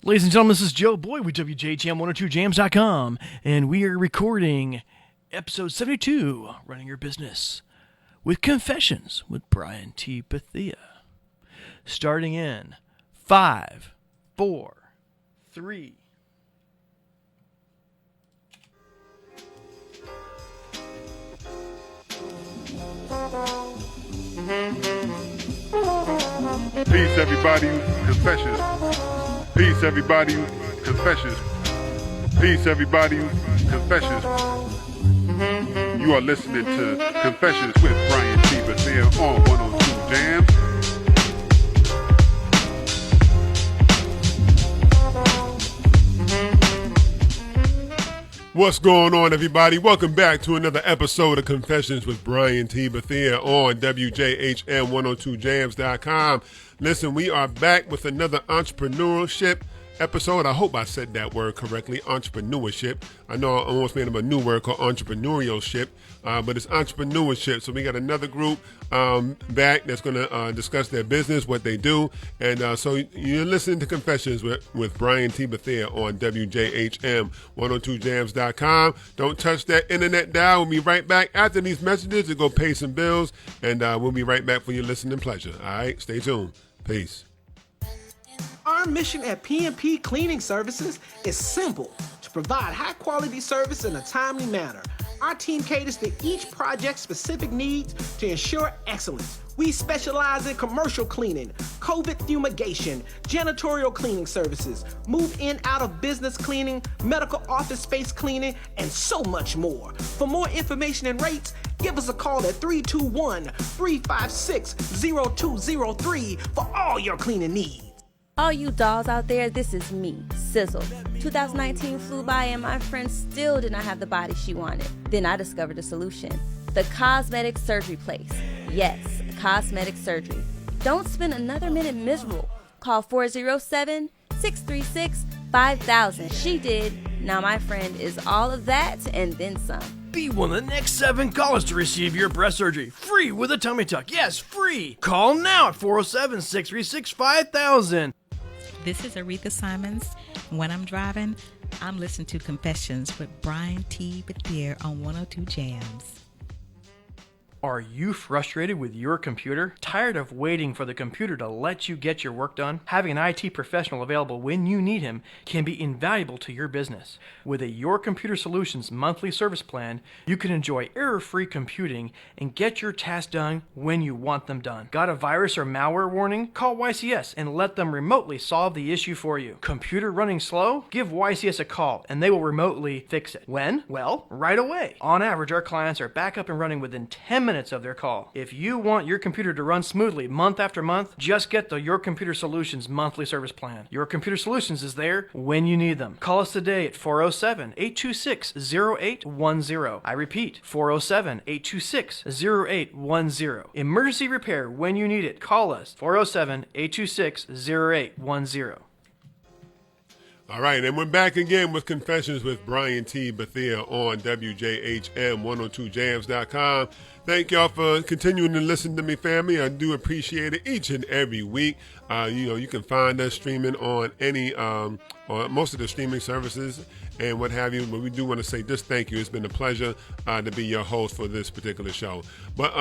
Ladies and gentlemen, this is Joe Boyd with WJHM102jams.com, and we are recording episode 72, Running Your Business, with Confessions with Brian T. Bethea. Starting in 5, 4, 3. Peace, everybody. Confessions. Peace, everybody. Confessions. Peace, everybody. Confessions. You are listening to Confessions with Brian T. Bethea on 102 Jams. What's going on, everybody? Welcome back to another episode of Confessions with Brian T. Bethea on WJHM102jams.com. Listen, we are back with another entrepreneurship episode. I hope I said that word correctly, entrepreneurship. I know I almost made up a new word called entrepreneurship, but it's entrepreneurship. So we got another group back that's going to discuss their business, what they do. And so you're listening to Confessions with Brian T. Bethea on WJHM102jams.com. Don't touch that internet dial. We'll be right back after these messages to go pay some bills. And we'll be right back for your listening pleasure. All right, stay tuned. Peace. Our mission at P&P Cleaning Services is simple: to provide high-quality service in a timely manner. Our team caters to each project's specific needs to ensure excellence. We specialize in commercial cleaning, COVID fumigation, janitorial cleaning services, move-in out-of-business cleaning, medical office space cleaning, and so much more. For more information and rates, give us a call at 321-356-0203 for all your cleaning needs. All you dolls out there, this is me, Sizzle. 2019 flew by and my friend still did not have the body she wanted. Then I discovered a solution: the cosmetic surgery place. Yes, cosmetic surgery. Don't spend another minute miserable. Call 407-636-5000. She did. Now my friend is all of that and then some. Be one of the next 7 callers to receive your breast surgery free with a tummy tuck. Yes, free. Call now at 407-636-5000. This is Aretha Simons. When I'm driving, I'm listening to Confessions with Brian T. Bethea on 102 Jams. Are you frustrated with your computer? Tired of waiting for the computer to let you get your work done? Having an IT professional available when you need him can be invaluable to your business. With a Your Computer Solutions monthly service plan, you can enjoy error-free computing and get your tasks done when you want them done. Got a virus or malware warning? Call YCS and let them remotely solve the issue for you. Computer running slow? Give YCS a call and they will remotely fix it. When? Well, right away. On average, our clients are back up and running within 10 minutes of their call. If you want your computer to run smoothly month after month, just get the Your Computer Solutions monthly service plan. Your Computer Solutions is there when you need them. Call us today at 407-826-0810. I repeat, 407-826-0810. Emergency repair when you need it. Call us, 407-826-0810. All right, and we're back again with Confessions with Brian T. Bethea on WJHM102jams.com. Thank y'all for continuing to listen to me, family. I do appreciate it each and every week. You can find us streaming on on most of the streaming services and what have you. But we do want to say just thank you. It's been a pleasure to be your host for this particular show. But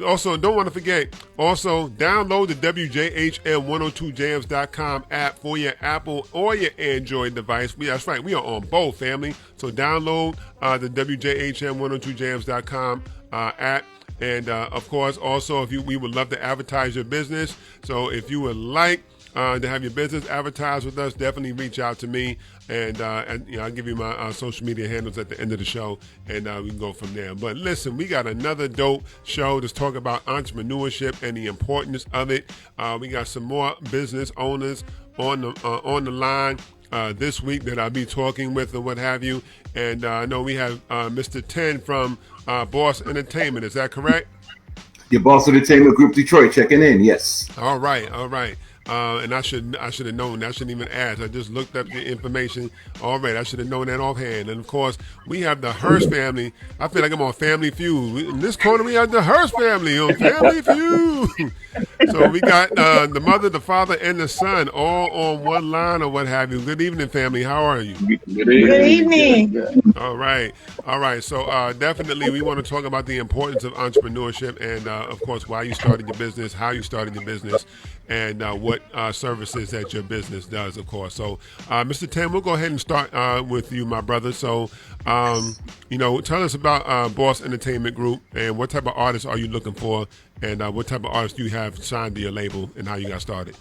also, don't want to forget, also download the WJHM102jams.com app for your Apple or your Android device. That's right, we are on both, family. So download the WJHM102jams.com app. And of course, also, we would love to advertise your business. So if you would like to have your business advertised with us, definitely reach out to me, and I'll give you my social media handles at the end of the show, and we can go from there. But listen, we got another dope show to talk about entrepreneurship and the importance of it. We got some more business owners on the line this week that I'll be talking with and what have you. And I know we have Mr. 10 from Boss Entertainment. Is that correct? Your Boss Entertainment Group Detroit checking in, yes. All right. and I should have known. I shouldn't even ask. I just looked up the information. All right, I should have known that offhand. And of course, we have the Hurst family. I feel like I'm on Family Feud. In this corner, we have the Hurst family on Family Feud. So we got the mother, the father, and the son all on one line or what have you. Good evening, family. How are you? Good evening. All right. So definitely we want to talk about the importance of entrepreneurship and, of course, why you started your business, how you started your business, and what services that your business does, of course. So, Mr. Tim, we'll go ahead and start with you, my brother. So, tell us about Boss Entertainment Group and what type of artists are you looking for, and what type of artists do you have signed to your label, and how you got started.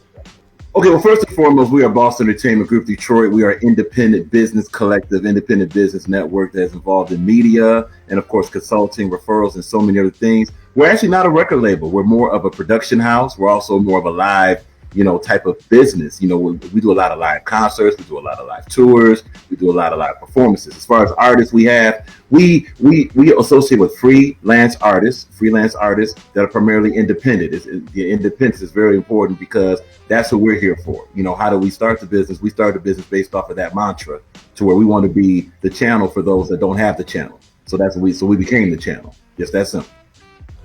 Okay, well, first and foremost, we are Boston Entertainment Group Detroit. We are an independent business collective, independent business network that's involved in media and, of course, consulting, referrals, and so many other things. We're actually not a record label. We're more of a production house. We're also more of a live, type of business. We do a lot of live concerts. We do a lot of live tours. We do a lot of live performances. As far as artists we associate with freelance artists that are primarily independent. The independence is very important because that's what we're here for. How do we start the business? We start the business based off of that mantra to where we want to be the channel for those that don't have the channel. So we became the channel. Just that simple.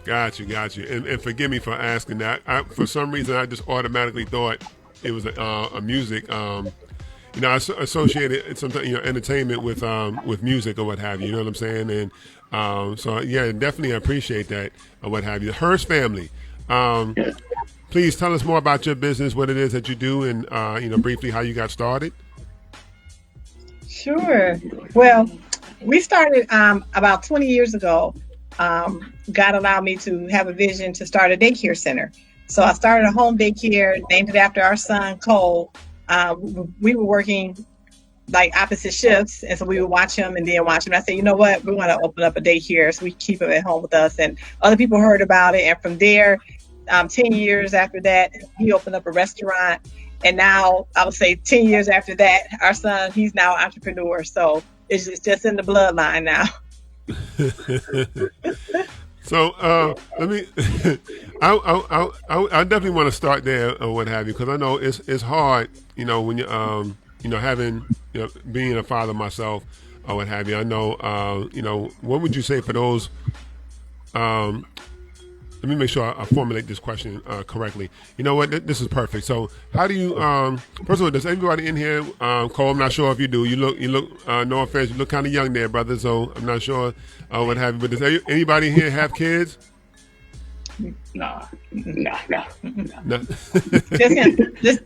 Got you. And forgive me for asking that. For some reason, I just automatically thought it was a music. I associated sometimes entertainment with music or what have you. You know what I'm saying? And so yeah, definitely appreciate that or what have you. The Hurst family. Please tell us more about your business, what it is that you do, and briefly how you got started. Sure. Well, we started about 20 years ago. God allowed me to have a vision to start a daycare center. So I started a home daycare, named it after our son, Cole. We were working like opposite shifts. And so we would watch him and then watch him. I said, you know what? We want to open up a daycare so we keep him at home with us. And other people heard about it. And from there, 10 years after that, he opened up a restaurant. And now I would say 10 years after that, our son, he's now an entrepreneur. So it's just in the bloodline now. So let me. I definitely want to start there or what have you, because I know it's hard. When you having being a father myself or what have you. I know. What would you say for those? Let me make sure I formulate this question correctly. You know what? This is perfect. So, how do you? First of all, does everybody in here? Cole, I'm not sure if you do. You look. No offense, you look kind of young there, brother. So I'm not sure what have you. But does anybody here have kids? Nah. No. Just him. Just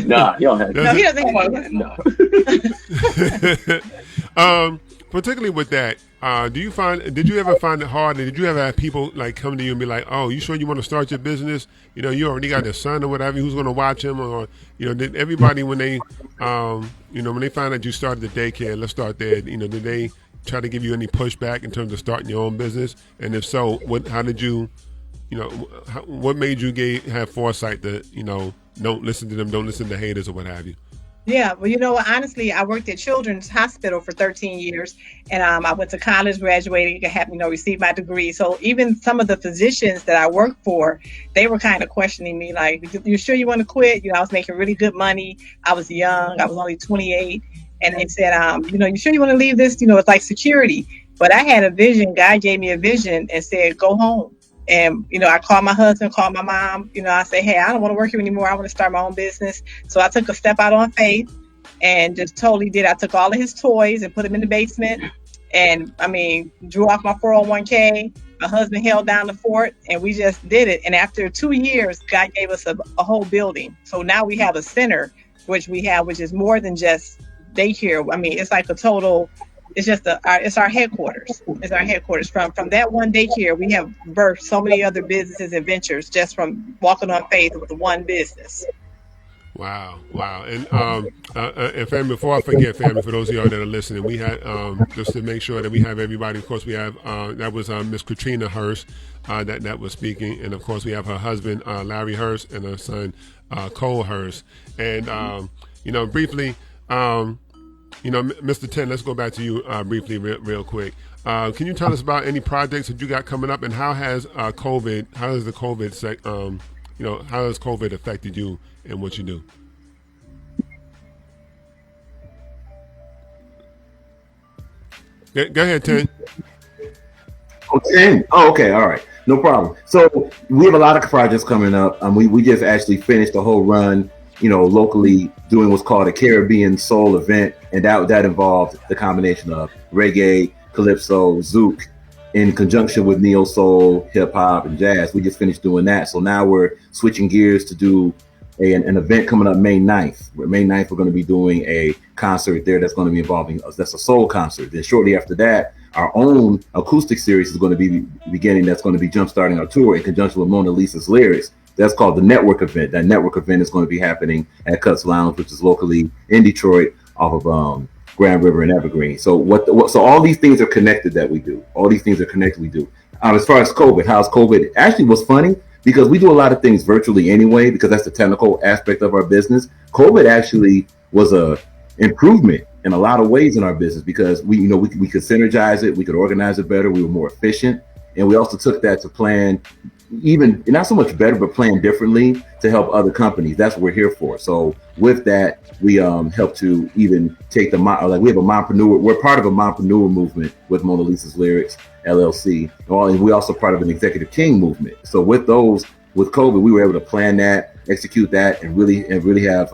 Nah, you don't have no, he doesn't have no. Particularly with that, did you ever find it hard, and did you ever have people like come to you and be like, oh, you sure you want to start your business? You already got a son or whatever, who's going to watch him? Or, did everybody, when they, when they find out you started the daycare, let's start there, did they try to give you any pushback in terms of starting your own business? And if so, how did you, what made you have foresight that, don't listen to them, don't listen to haters or what have you? Yeah, well, honestly, I worked at Children's Hospital for 13 years, and I went to college, graduated, received my degree. So even some of the physicians that I worked for, they were kind of questioning me, like, "You sure you want to quit?" I was making really good money. I was young. I was only 28, and they said, "You sure you want to leave this? It's like security." But I had a vision. God gave me a vision and said, "Go home." And, I called my husband, called my mom, I say, hey, I don't want to work here anymore. I want to start my own business. So I took a step out on faith and just totally did. I took all of his toys and put them in the basement and, drew off my 401k. My husband held down the fort and we just did it. And after 2 years, God gave us a whole building. So now we have a center, which is more than just daycare. It's like a total. It's just it's our headquarters. It's our headquarters. From that one daycare, we have birthed so many other businesses and ventures just from walking on faith with one business. Wow. And family, before I forget, family, for those of y'all that are listening, we had just to make sure that we have everybody. Of course, we have that was Miss Catrina Hurst that was speaking, and of course, we have her husband Larry Hurst and her son Cole Hurst. And briefly. Mr. Ten, let's go back to you briefly, real quick. Can you tell us about any projects that you got coming up, and how has the COVID how has COVID affected you and what you do? Go ahead, Tim. Oh, 10? Oh, okay. All right. No problem. So we have a lot of projects coming up. We just actually finished a whole run, locally doing what's called a Caribbean soul event. And that involved the combination of reggae, calypso, zouk, in conjunction with neo soul, hip hop, and jazz. We just finished doing that. So now we're switching gears to do an event coming up May 9th. May 9th, we're going to be doing a concert there that's going to be involving us. That's a soul concert. Then shortly after that, our own acoustic series is going to be beginning. That's going to be jumpstarting our tour in conjunction with Mona Lisa's lyrics. That's called the network event. That network event is going to be happening at Cuts Lounge, which is locally in Detroit off of Grand River and Evergreen. So so all these things are connected that we do. All these things are connected we do. As far as COVID, how's COVID? Actually was funny because we do a lot of things virtually anyway, because that's the technical aspect of our business. COVID actually was a improvement in a lot of ways in our business because we could synergize it, we could organize it better, we were more efficient, and we also took that to plan even not so much better, but plan differently to help other companies. That's what we're here for. So with that, we help to even take we have a mompreneur. We're part of a mompreneur movement with Mona Lisa's Lyrics LLC, and we're also part of an Executive King movement. So with COVID, we were able to plan that, execute that, and really have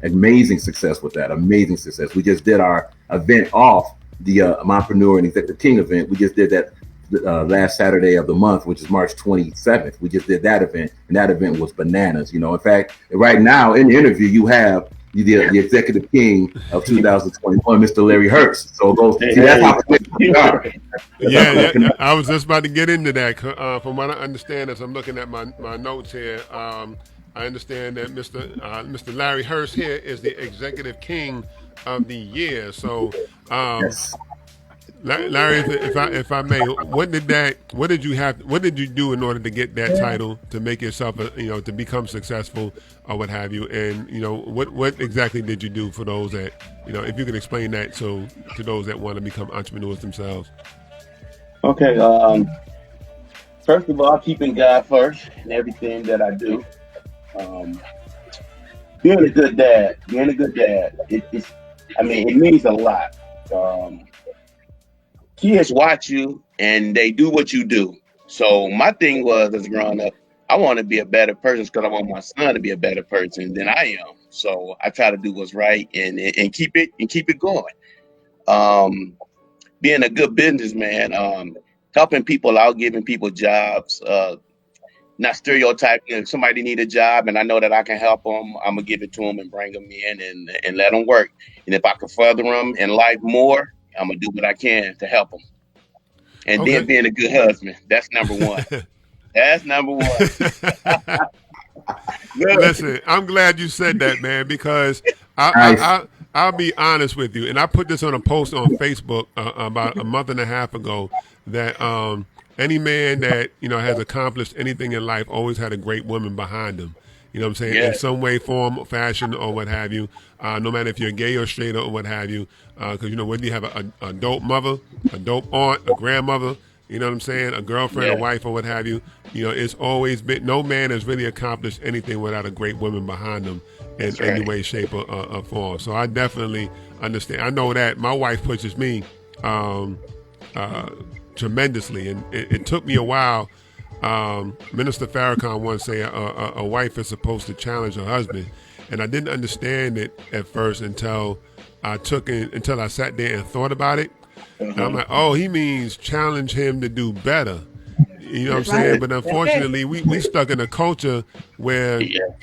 amazing success with that. Amazing success. We just did our event off the Mompreneur and Executive King event. We just did that last Saturday of the month, which is March 27th. We just did that event, and that event was bananas. In fact, right now in the interview, you have the Executive King of 2021, Mr. Larry Hurst. So that's how we are. Yeah, I was just about to get into that. From what I understand, as I'm looking at my notes here, I understand that Mr. Larry Hurst here is the Executive King of the year. So, Yes. Larry, if I may, what did you do in order to get that title, to make yourself, to become successful or what have you? And, what exactly did you do for those that, if you could explain that to those that want to become entrepreneurs themselves? Okay. First of all, keeping God first in everything that I do. Being a good dad, it means a lot. Kids watch you and they do what you do. So my thing was, as growing up, I want to be a better person because I want my son to be a better person than I am. So I try to do what's right and keep it going. Being a good businessman, helping people out, giving people jobs, not stereotyping. If somebody need a job and I know that I can help them, I'm gonna give it to them and bring them in and let them work. And if I can further them in life more, I'm gonna do what I can to help them. And then being a good husband, that's number one. That's number one. Listen, I'm glad you said that, man, because I'll be honest with you, and I put this on a post on Facebook about a month and a half ago that any man that has accomplished anything in life always had a great woman behind him. You know what I'm saying? Yeah. In some way, form, fashion, or what have you. No matter if you're gay or straight or what have you. Because, whether you have a dope mother, a dope aunt, a grandmother, you know what I'm saying, a girlfriend, a wife, or what have you, it's always been, no man has really accomplished anything without a great woman behind them in any way, shape, or form. So I definitely understand. I know that my wife pushes me tremendously, and it took me a while. Minister Farrakhan once said a wife is supposed to challenge her husband, and I didn't understand it at first until I sat there and thought about it. And I'm like, oh, he means challenge him to do better. You know what I'm saying? But unfortunately, we stuck in a culture where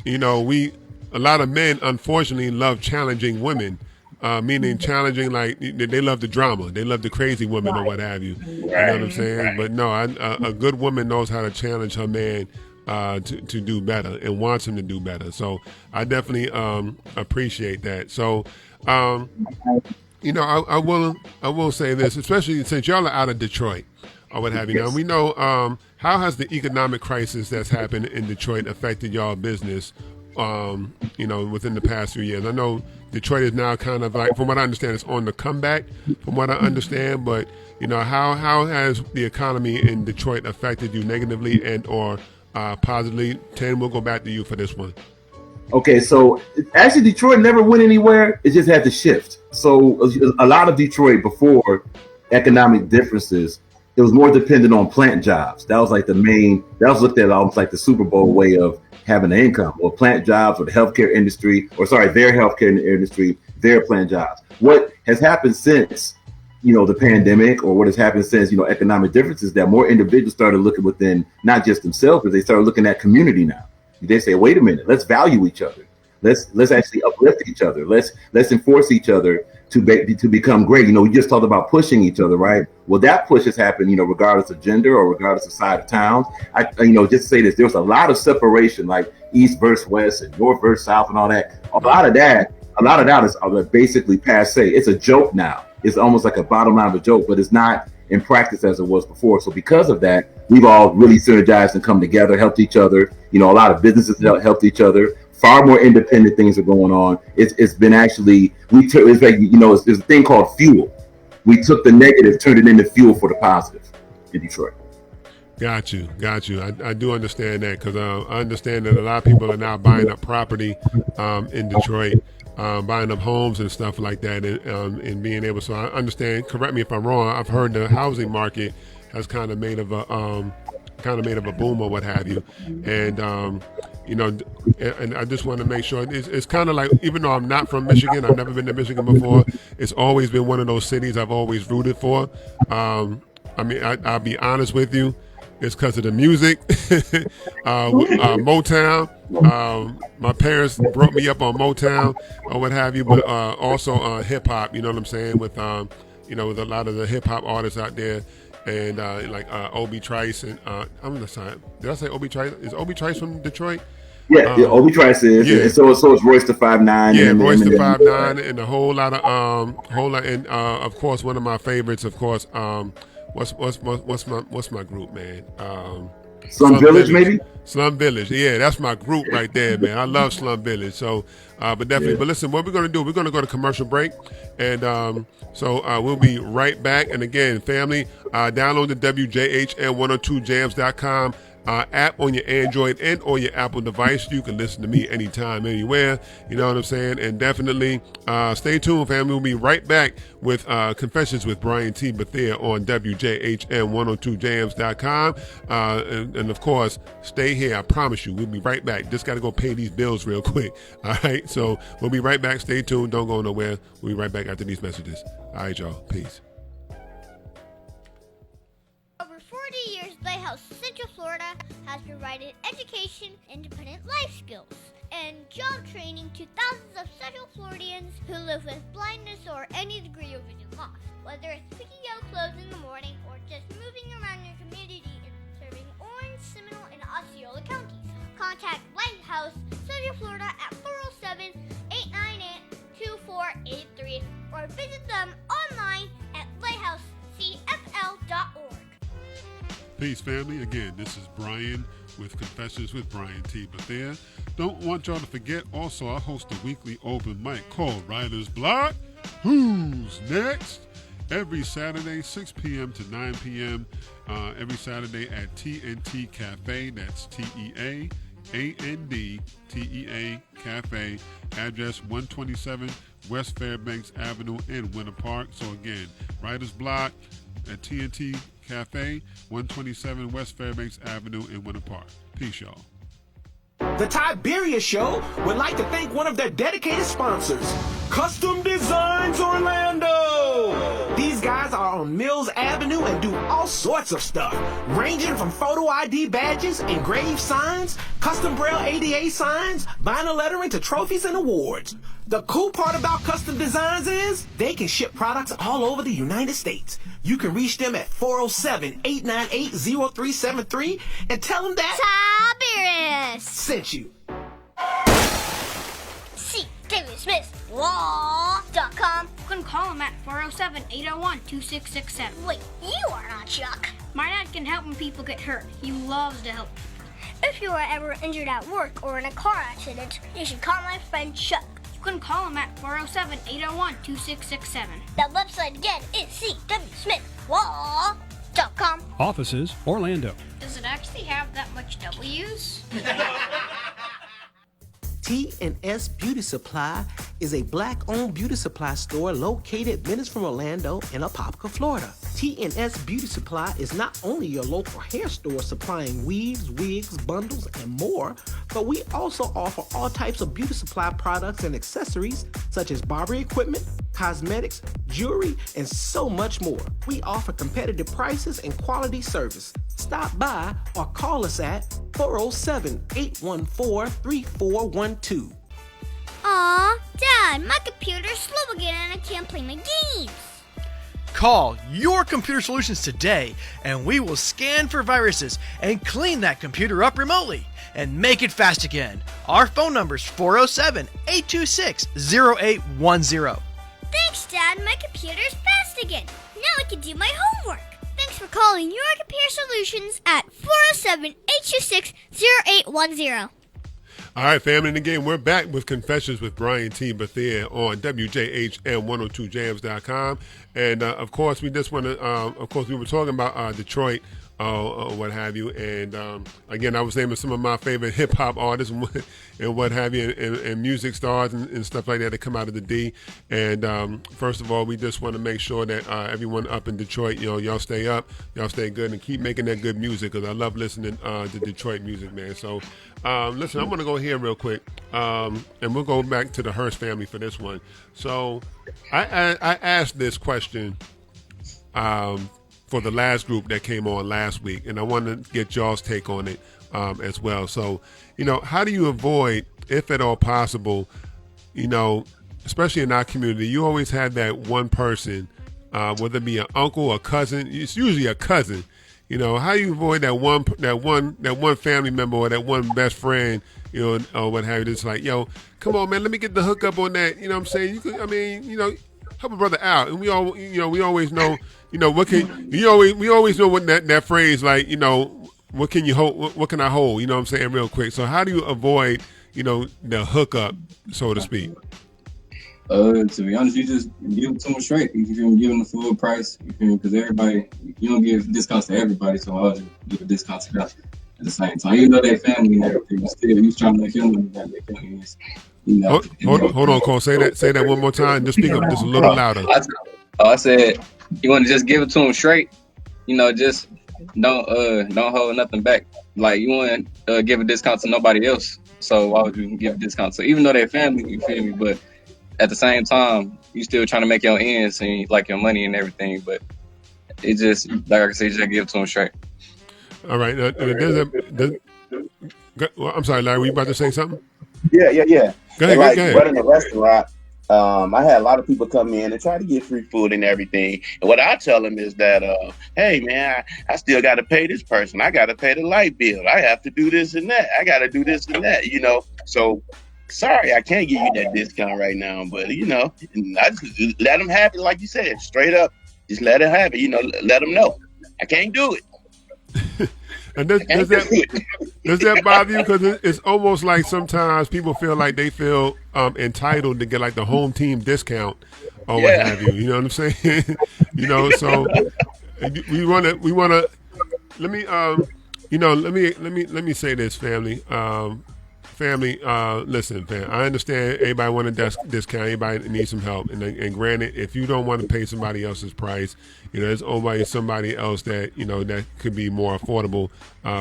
a lot of men unfortunately love challenging women. Meaning challenging, like they love the drama, they love the crazy woman or what have you. You know what I'm saying? But no, a good woman knows how to challenge her man to do better and wants him to do better. So I definitely appreciate that. So I will say this, especially since y'all are out of Detroit or what have you. Now we know how has the economic crisis that's happened in Detroit affected y'all business? Within the past few years. I know Detroit is now kind of like, from what I understand, it's on the comeback, from what I understand. But how has the economy in Detroit affected you negatively and or positively. Tim, we'll go back to you for this one. Okay, so actually Detroit never went anywhere. It just had to shift. So a lot of Detroit before economic differences, it was more dependent on plant jobs. That was like that was looked at almost like the Super Bowl way of having an income, or plant jobs, or the healthcare industry, their healthcare industry, their plant jobs. What has happened since, the pandemic, or what has happened since, economic differences, that more individuals started looking within not just themselves, but they started looking at community now. They say, wait a minute, let's value each other. Let's actually uplift each other. Let's enforce each other to become great. We just talked about pushing each other, right? Well, that push has happened, regardless of gender or regardless of side of towns. Just to say this, there was a lot of separation, like East versus West and North versus South and all that. A lot of that is basically passé. It's a joke now. It's almost like a bottom line of a joke, but it's not in practice as it was before. So because of that, we've all really synergized and come together, helped each other. A lot of businesses helped each other. Far more independent things are going on. It's been actually, there's a thing called fuel. We took the negative, turned it into fuel for the positive in Detroit. Got you. I do understand that, because I understand that a lot of people are now buying up property in Detroit, buying up homes and stuff like that, and being able. So I understand. Correct me if I'm wrong. I've heard the housing market has kind of made of a boom or what have you, and and I just want to make sure it's kind of like, even though I'm not from Michigan, I've never been to Michigan before. It's always been one of those cities I've always rooted for. I'll be honest with you. It's because of the music, Motown. My parents brought me up on Motown or what have you, but also hip hop. You know what I'm saying? With with a lot of the hip hop artists out there, and like Obi Trice and I'm sorry. Did I say Obi Trice? Is Obi Trice from Detroit? Yeah, Obi Trice is. Yeah. And so is Royce the 5'9". Yeah, Royce the 5'9", and a whole lot, and of course one of my favorites, of course. What's my group, man? Slum Village, maybe? Slum Village, yeah, that's my group right there, man. I love Slum Village. So, but definitely. Yeah. But listen, what we're going to do, we're going to go to commercial break, and so we'll be right back. And again, family, download the WJHN102jams.com app on your Android and or your Apple device. You can listen to me anytime, anywhere. You know what I'm saying? And definitely stay tuned, family. We'll be right back with Confessions with Brian T. Bethea on WJHN102jams.com. And of course, stay here. I promise you, we'll be right back. Just got to go pay these bills real quick. All right? So we'll be right back. Stay tuned. Don't go nowhere. We'll be right back after these messages. All right, y'all. Peace. Over 40 years, Lighthouse Central Florida has provided education, independent life skills, and job training to thousands of Central Floridians who live with blindness or any degree of vision loss. Whether it's picking out clothes in the morning or just moving around your community and serving Orange, Seminole, and Osceola counties, contact Lighthouse Central Florida at 407-898-2483 or visit them online at lighthousecfl.org. Peace, family. Again, this is Brian with Confessions with Brian T. Bethea. Don't want y'all to forget, also, I host a weekly open mic called Writer's Block. Who's next? Every Saturday, 6 p.m. to 9 p.m. Every Saturday at TNT Cafe. That's TEANDTEA Cafe. Address 127 West Fairbanks Avenue in Winter Park. So again, Writer's Block at TNT Cafe, 127 West Fairbanks Avenue in Winter Park. Peace, y'all. The Tiberius Show would like to thank one of their dedicated sponsors, Custom Designs Orlando. These guys are on Mills Avenue and do all sorts of stuff, ranging from photo ID badges, engraved signs, custom braille ADA signs, vinyl lettering to trophies and awards. The cool part about Custom Designs is they can ship products all over the United States. You can reach them at 407-898-0373 and tell them that Tiberius sent you. See David Smith Law.com. You can call him at 407-801-2667. Wait, you are not Chuck. My dad can help when people get hurt. He loves to help. If you are ever injured at work or in a car accident, you should call my friend Chuck. You can call him at 407-801-2667. That website again is CWSmithLaw.com. TNSBeautySupply.com. Offices, Orlando. Does it actually have that much W's? T&S Beauty Supply is a black-owned beauty supply store located minutes from Orlando in Apopka, Florida. T&S Beauty Supply is not only your local hair store supplying weaves, wigs, bundles, and more, but we also offer all types of beauty supply products and accessories such as barbering equipment, cosmetics, jewelry, and so much more. We offer competitive prices and quality service. Stop by or call us at 407-814-3412. Aw, Dad, my computer's slow again and I can't play my games. Call Your Computer Solutions today and we will scan for viruses and clean that computer up remotely and make it fast again. Our phone number is 407-826-0810. Thanks, Dad, my computer's fast again. Now I can do my homework. Thanks for calling Your Computer Solutions at 407-826-0810. All right, family, and again, we're back with Confessions with Brian T. Bethea on WJHM102jams.com. And, of course, we just want to, of course, we were talking about Detroit or what have you. And, again, I was naming some of my favorite hip-hop artists and what have you, and music stars and stuff like that come out of the D. And, first of all, we just want to make sure that everyone up in Detroit, y'all stay up, y'all stay good, and keep making that good music, because I love listening to Detroit music, man. So, listen, I'm going to go here real quick, and we'll go back to the Hurst family for this one. So I asked this question for the last group that came on last week, and I want to get y'all's take on it as well. So, how do you avoid, if at all possible, especially in our community, you always have that one person, whether it be an uncle or cousin, it's usually a cousin. How do you avoid that one family member or that one best friend, or what have you? It's like, yo, come on, man, let me get the hookup on that. You know what I'm saying? You could, help a brother out. And we always know, we always know what that phrase, like, what can you hold? What can I hold? You know what I'm saying? Real quick. So how do you avoid, the hookup, so to speak? To be honest, you just give it to them straight. You feel me? Give them the full price. You feel me? Because everybody, you don't give discounts to everybody, so I'll just give a discount to them at the same time. Even though they're family and everything, still, you trying to make them know that their family is, Hold on, Cole. Say that one more time. Just speak up just a little louder. I said, you want to just give it to them straight. Just don't hold nothing back. Like, you want to give a discount to nobody else. So why would you give a discount to? Even though they're family, you feel me? But at the same time, you still trying to make your ends and like your money and everything. But it just, like I said, just give it to them straight. All right. I'm sorry, Larry. Were you about to say something? Yeah. Go ahead. Running a restaurant, I had a lot of people come in and try to get free food and everything. And what I tell them is that, hey, man, I still got to pay this person. I got to pay the light bill. I have to do this and that. I got to do this and that, So, sorry, I can't give you that discount right now. But, I just let them have it, like you said, straight up. Just let them have it, let them know. I can't do it. And does that bother you? Because it's almost like sometimes people feel like they feel entitled to get like the home team discount or what have you. You know what I'm saying? So we want to. Let me say this, family. Listen, fam. I understand everybody want a discount. Everybody needs some help. And granted, if you don't want to pay somebody else's price, there's always somebody else that that could be more affordable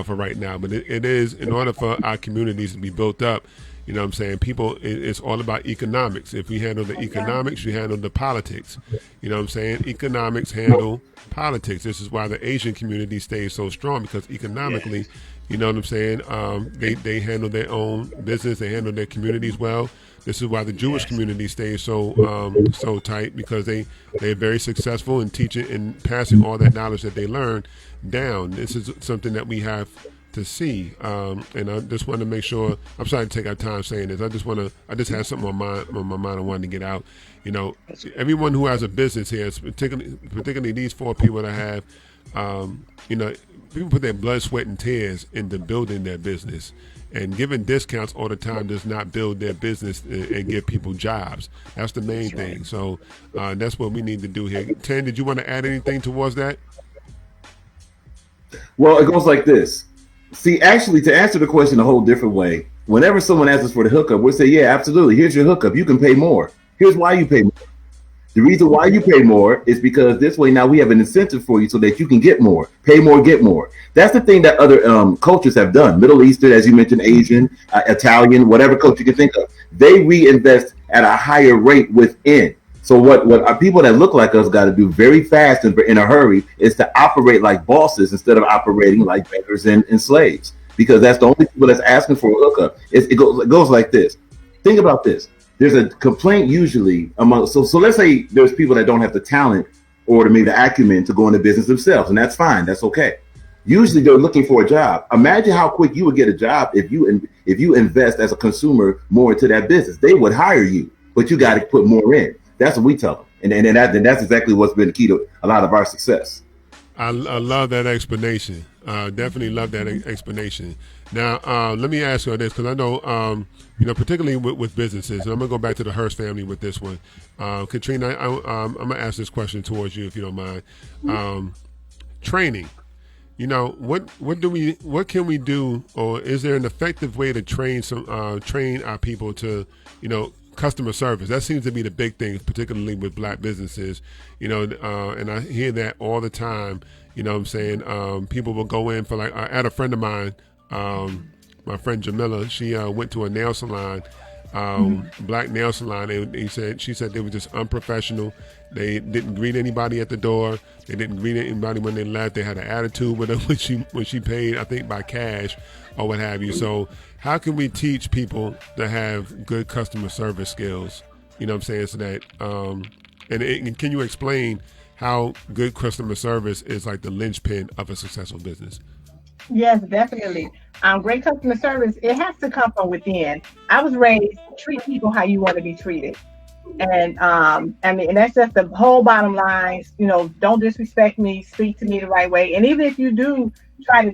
for right now. But it is, in order for our communities to be built up. You know what I'm saying? People, it's all about economics. If we handle the economics, you handle the politics. You know what I'm saying? Economics handle politics. This is why the Asian community stays so strong, because economically, you know what I'm saying? They handle their own business. They handle their communities well. This is why the Jewish community stays so tight, because they're very successful in teaching and passing all that knowledge that they learn down. This is something that we have to see, and I just want to make sure. I'm sorry to take our time saying this. I just had something on my mind I wanted to get out. Everyone who has a business here, particularly these four people that have, people put their blood, sweat, and tears into building their business, and giving discounts all the time does not build their business and give people jobs. That's the main thing. So that's what we need to do here. Tan, did you want to add anything towards that? Well, it goes like this. See, actually, to answer the question a whole different way, whenever someone asks us for the hookup, we'll say, yeah, absolutely. Here's your hookup. You can pay more. Here's why you pay more. The reason why you pay more is because this way now we have an incentive for you so that you can get more, pay more, get more. That's the thing that other cultures have done. Middle Eastern, as you mentioned, Asian, Italian, whatever culture you can think of, they reinvest at a higher rate within. So what our people that look like us got to do very fast and in a hurry is to operate like bosses instead of operating like beggars and slaves, because that's the only people that's asking for a hookup. It goes like this. Think about this. There's a complaint usually among so let's say there's people that don't have the talent or maybe the acumen to go into business themselves, and that's fine, that's okay. Usually they're looking for a job. Imagine how quick you would get a job if you invest as a consumer more into that business. They would hire you, but you got to put more in. That's what we tell them, and that's exactly what's been the key to a lot of our success. I love that explanation. Definitely love that explanation. Now, let me ask you this, because I know, particularly with businesses, and I'm going to go back to the Hurst family with this one. Catrina, I'm going to ask this question towards you, if you don't mind. Training. What can we do, or is there an effective way to train our people to, customer service? That seems to be the big thing, particularly with Black businesses, and I hear that all the time. What I'm saying? People will go in for, like, I had a friend of mine, my friend Jamila, she went to a nail salon, Black nail salon, and she said they were just unprofessional. They didn't greet anybody at the door. They didn't greet anybody when they left. They had an attitude with her when she paid, I think, by cash or what have you. So how can we teach people to have good customer service skills? So that, and can you explain how good customer service is like the linchpin of a successful business? Yes, definitely. Great customer service, it has to come from within. I was raised, treat people how you want to be treated. And and that's just the whole bottom line. Don't disrespect me, speak to me the right way. And even if you do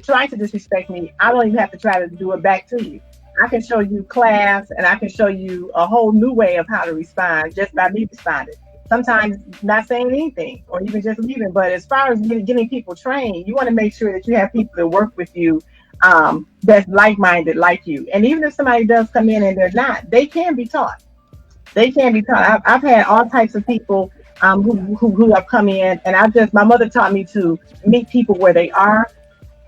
try to disrespect me, I don't even have to try to do it back to you. I can show you class, and I can show you a whole new way of how to respond just by me responding. Sometimes not saying anything or even just leaving. But as far as getting people trained, you want to make sure that you have people that work with you that's like-minded like you. And even if somebody does come in and they're not, they can be taught. They can be taught. I've had all types of people who have come in, and my mother taught me to meet people where they are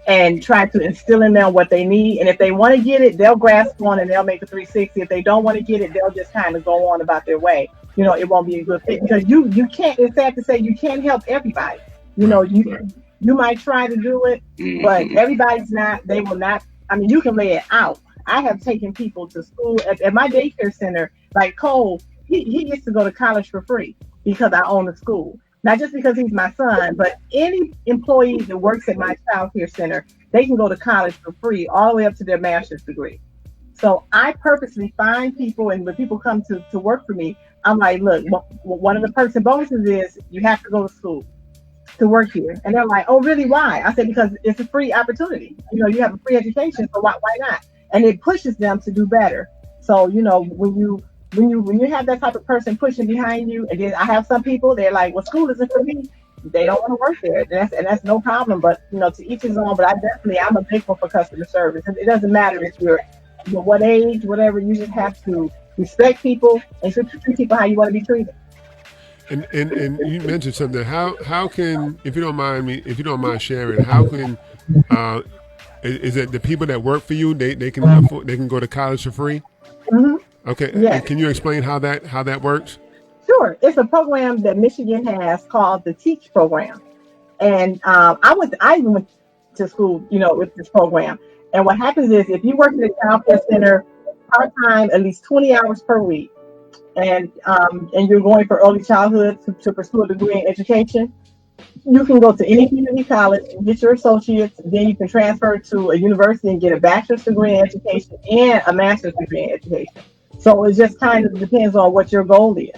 and try to instill in them what they need. And if they want to get it, they'll grasp on and they'll make a 360. If they don't want to get it, they'll just kind of go on about their way. It won't be a good fit, because you can't, it's sad to say, you can't help everybody. You might try to do it, but everybody's not, they will not. I mean, you can lay it out. I have taken people to school at my daycare center, like Cole, he gets to go to college for free because I own the school. Not just because he's my son, but any employee that works at my child care center, they can go to college for free all the way up to their master's degree. So I purposely find people, and when people come to work for me, I'm like, look, one of the perks and bonuses is you have to go to school to work here. And they're like, oh, really? Why? I said, because it's a free opportunity. You have a free education, so why not? And it pushes them to do better. So, when you have that type of person pushing behind you, and then I have some people, they're like, well, school isn't for me. They don't want to work there. And that's no problem. But, to each his own. But I'm a big one for customer service. It doesn't matter if you're what age, whatever, you just have to respect people and treat people how you want to be treated. And you mentioned something. How can, if you don't mind sharing, how can is it the people that work for you, they can afford, they can go to college for free? Mm-hmm. Okay. Yes. And can you explain how that works? Sure. It's a program that Michigan has called the Teach program. And I even went to school, with this program. And what happens is, if you work at a child care center part-time, at least 20 hours per week, and you're going for early childhood to pursue a degree in education, you can go to any community college and get your associates. Then you can transfer to a university and get a bachelor's degree in education and a master's degree in education. So it just kind of depends on what your goal is.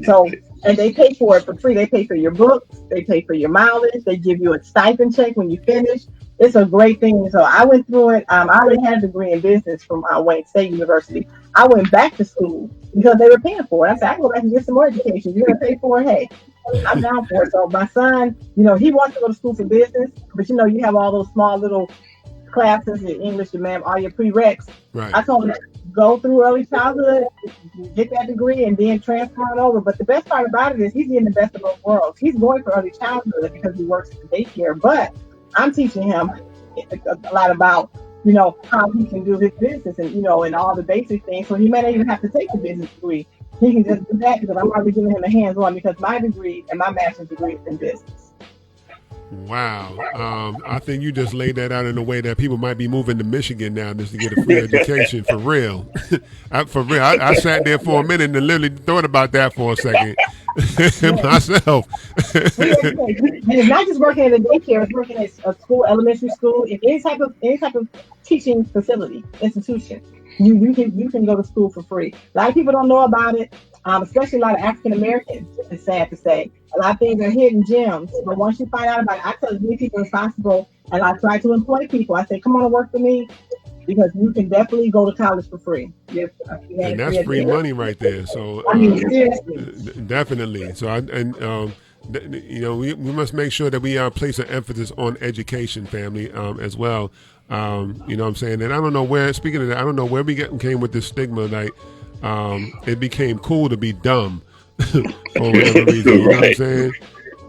So, and they pay for it for free. They pay for your books, they pay for your mileage, they give you a stipend check when you finish. It's a great thing. So I went through it. I already had a degree in business from Wayne State University. I went back to school because they were paying for it. I said, I can go back and get some more education. You're going to pay for it? Hey. I'm down for it. So my son, he wants to go to school for business, but you have all those small little classes in English and math, all your prereqs. Right. I told him go through early childhood, get that degree, and then transfer it over. But the best part about it is he's getting the best of both worlds. He's going for early childhood because he works at the daycare, but I'm teaching him a lot about how he can do his business and and all the basic things. So he may not even have to take the business degree. He can just do that because I'm already giving him a hands-on because my degree and my master's degree is in business. Wow. I think you just laid that out in a way that people might be moving to Michigan now just to get a free education for real. I sat there for a minute and literally thought about that for a second myself. And it's not just working at a daycare; it's working at a school, elementary school, any type of teaching facility, institution. You can go to school for free. A lot of people don't know about it, especially a lot of African Americans. It's sad to say. A lot of things are hidden gems, but once you find out about it, I tell as many people as possible, and I try to employ people. I say, come on and work for me, because you can definitely go to college for free. And that's free money right there. So seriously. Definitely. So we must make sure that we place an emphasis on education, family, as well. You know what I'm saying? And I don't know where, speaking of that, I don't know where we came with this stigma, like it became cool to be dumb for whatever reason.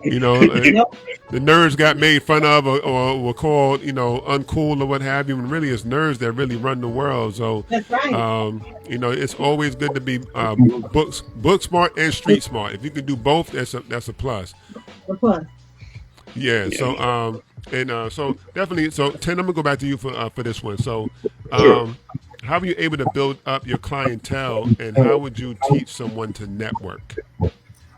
You know what I'm saying? The nerds got made fun of or were called, uncool or what have you. And really, it's nerds that really run the world. So, that's right. It's always good to be book smart and street smart. If you can do both, that's a plus. A plus. Yeah. So, so definitely. So, Ten, I'm gonna go back to you for this one. So, how are you able to build up your clientele, and how would you teach someone to network?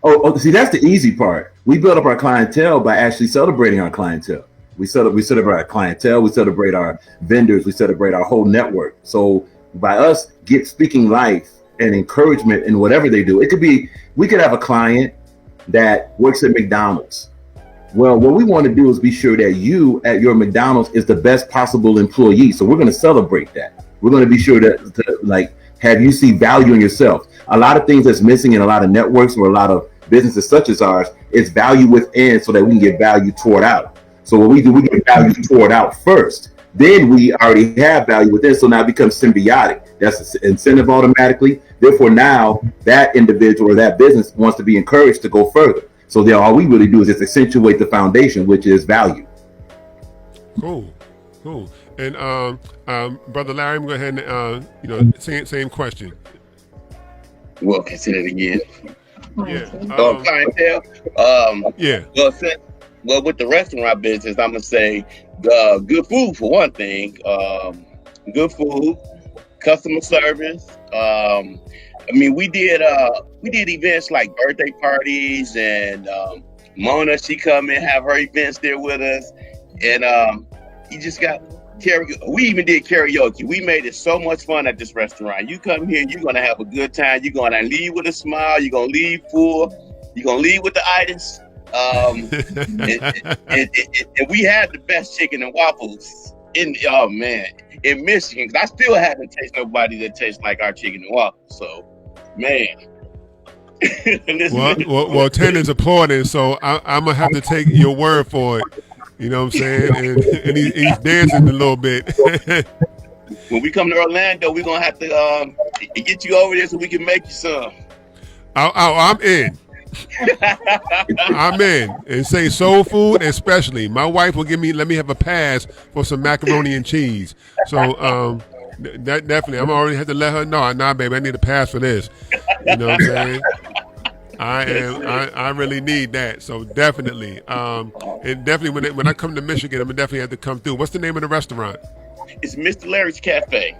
Oh, see, that's the easy part. We build up our clientele by actually celebrating our clientele. We celebrate our clientele. We celebrate our vendors. We celebrate our whole network. So by us speaking life and encouragement in whatever they do, it could be, we could have a client that works at McDonald's. Well, what we want to do is be sure that you at your McDonald's is the best possible employee. So we're going to celebrate that. We're going to be sure to have you see value in yourself. A lot of things that's missing in a lot of networks or a lot of businesses such as ours is value within, so that we can get value toward out. So what we do, we get value toward out first. Then we already have value within, so now it becomes symbiotic. That's an incentive automatically. Therefore, now that individual or that business wants to be encouraged to go further. So then all we really do is just accentuate the foundation, which is value. Cool. And Brother Larry, I'm going to go ahead and same question. Well, consider it again. Yeah. Clientele. Yeah. Well, with the restaurant business, I'm gonna say good food for one thing. Good food, customer service. We did events like birthday parties, and Mona, she come and have her events there with us, and you just got karaoke. We even did karaoke. We made it so much fun at this restaurant. You come here, you're gonna have a good time. You're gonna leave with a smile. You're gonna leave full. You're gonna leave with the itis. And we had the best chicken and waffles in Michigan. 'Cause I still haven't tasted nobody that tastes like our chicken and waffles. So, man. well, Ten is applauding, so I'm gonna have to take your word for it. You know what I'm saying? And he's dancing a little bit. When we come to Orlando, we're going to have to get you over there so we can make you some. I'm in. I'm in. And say soul food, especially. My wife will let me have a pass for some macaroni and cheese. So that definitely, I'm already had to let her know. Nah, baby, I need a pass for this. You know what I'm saying? I really need that. So definitely, and definitely when I come to Michigan, I'm gonna definitely have to come through. What's the name of the restaurant? It's Mr. Larry's Cafe.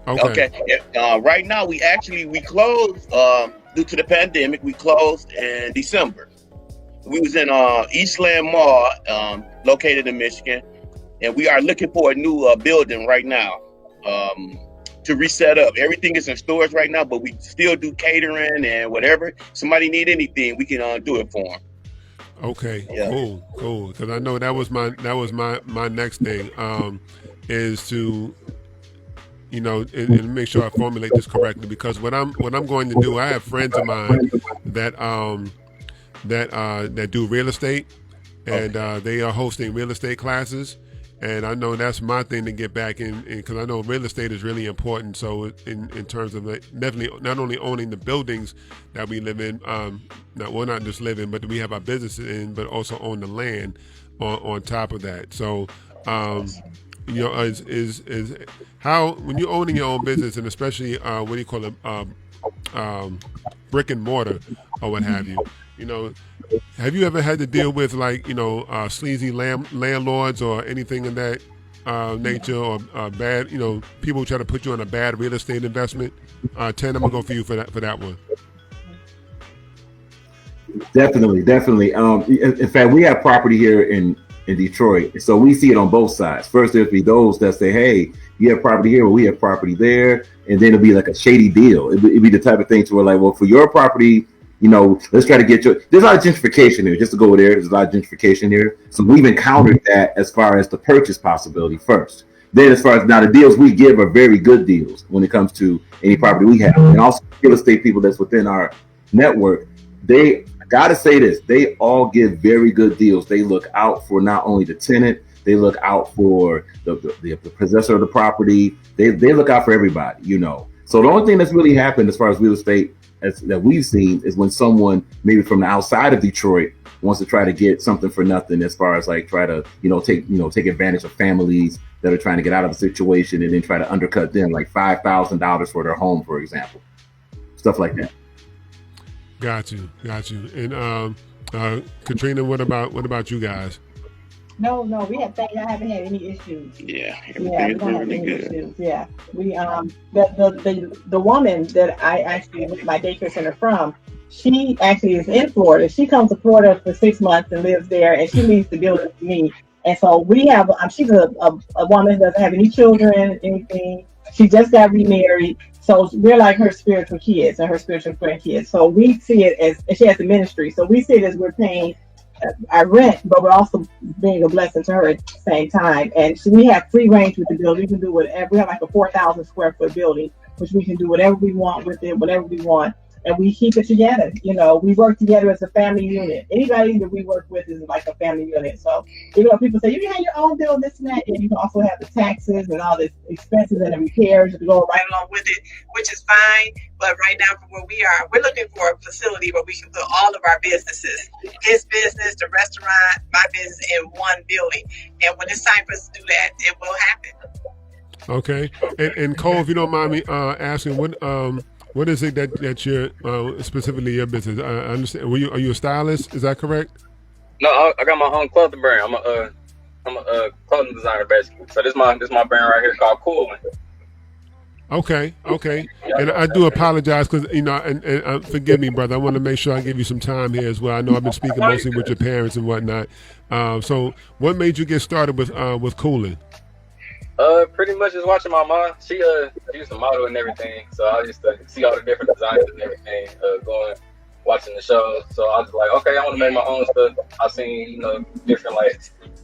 Okay. Right now we closed due to the pandemic. We closed in December. We was in Eastland Mall, located in Michigan, and we are looking for a new building right now. To reset up. Everything is in storage right now, but we still do catering and whatever. Somebody need anything, we can do it for them. Okay, yeah. Cool. Because I know that was my next thing, is to, and make sure I formulate this correctly. Because what I'm going to do, I have friends of mine that that do real estate, and they are hosting real estate classes. And I know that's my thing to get back in, because I know real estate is really important. So in terms of definitely not only owning the buildings that we live in, not just live in, but we have our businesses in, but also own the land on top of that. So, is how, when you're owning your own business, and especially what do you call it, brick and mortar or what have you, have you ever had to deal with sleazy landlords or anything of that nature, or bad, people who try to put you on a bad real estate investment? Ten, I'm gonna go for you for that one. Definitely. In fact, we have property here in Detroit, so we see it on both sides. First, there'll be those that say, "Hey, you have property here, or we have property there," and then it'll be like a shady deal. It'd be the type of thing to where, like, well, for your property, let's try to get you. There's a lot of gentrification here. Just to go there, there's a lot of gentrification here. So we've encountered that as far as the purchase possibility first. Then, as far as now, the deals we give are very good deals when it comes to any property we have, and also real estate people that's within our network. I gotta say this, they all give very good deals. They look out for not only the tenant, they look out for the possessor of the property. They look out for everybody, So the only thing that's really happened as far as real estate that we've seen is when someone maybe from the outside of Detroit wants to try to get something for nothing, as far as like try to take advantage of families that are trying to get out of a situation, and then try to undercut them like $5,000 for their home, for example, stuff like that. Got you. And Catrina, what about you guys? No, we I haven't had any issues. Yeah, we don't have any issues. Yeah, we the woman that I actually went my daycare center from, she actually is in Florida. She comes to Florida for 6 months and lives there, and she leaves the building to me. And so we have. She's a woman who doesn't have any children, anything. She just got remarried. So we're like her spiritual kids and her spiritual grandkids. So we see it as, and she has a ministry. So we see it as we're paying our rent, but we're also being a blessing to her at the same time. And so we have free range with the building. We can do whatever. We have like a 4,000 square foot building, which we can do whatever we want with it, whatever we want. And we keep it together. We work together as a family unit. Anybody that we work with is like a family unit. So, people say, you can have your own bill, this and that. And you can also have the taxes and all the expenses and the repairs to go right along with it, which is fine. But right now, from where we are, we're looking for a facility where we can put all of our businesses, his business, the restaurant, my business, in one building. And when it's time for us to do that, it will happen. Okay. And Cole, if you don't mind me asking, what is it that you're specifically your business? I understand. Are you a stylist? Is that correct? No, I got my own clothing brand. I'm a clothing designer basically. So this is my brand right here called Coolin. Okay. And I do apologize because and forgive me, brother. I want to make sure I give you some time here as well. I know I've been speaking mostly with your parents and whatnot. So what made you get started with Coolin? Pretty much just watching my mom. She used to model and everything, so I used to see all the different designs and everything, watching the shows. So I was like, okay, I want to make my own stuff. I seen different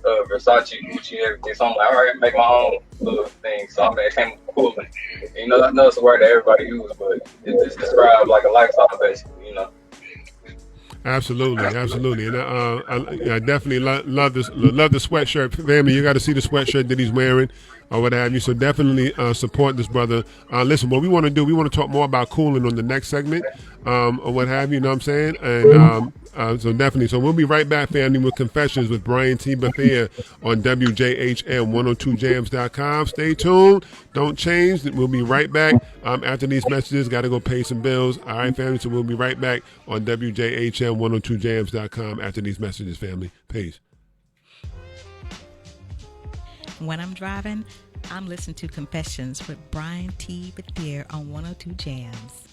Versace, Gucci, and everything. So I'm like, all right, make my own little thing. So I came with cool. I know it's a word that everybody uses, but it just describes like a lifestyle, basically. Absolutely, and I definitely love this. Love the sweatshirt, family. You got to see the sweatshirt that he's wearing, or what have you. So definitely support this brother. Listen, what we want to do, we want to talk more about cooling on the next segment, or what have you. You know what I'm saying? And so definitely. So we'll be right back, family, with Confessions with Brian T. Bethea on WJHM102jams.com. Stay tuned. Don't change. We'll be right back after these messages. Got to go pay some bills. All right, family. So we'll be right back on WJHM102jams.com after these messages, family. Peace. When I'm driving, I'm listening to Confessions with Brian T. Bethea on 102 Jams.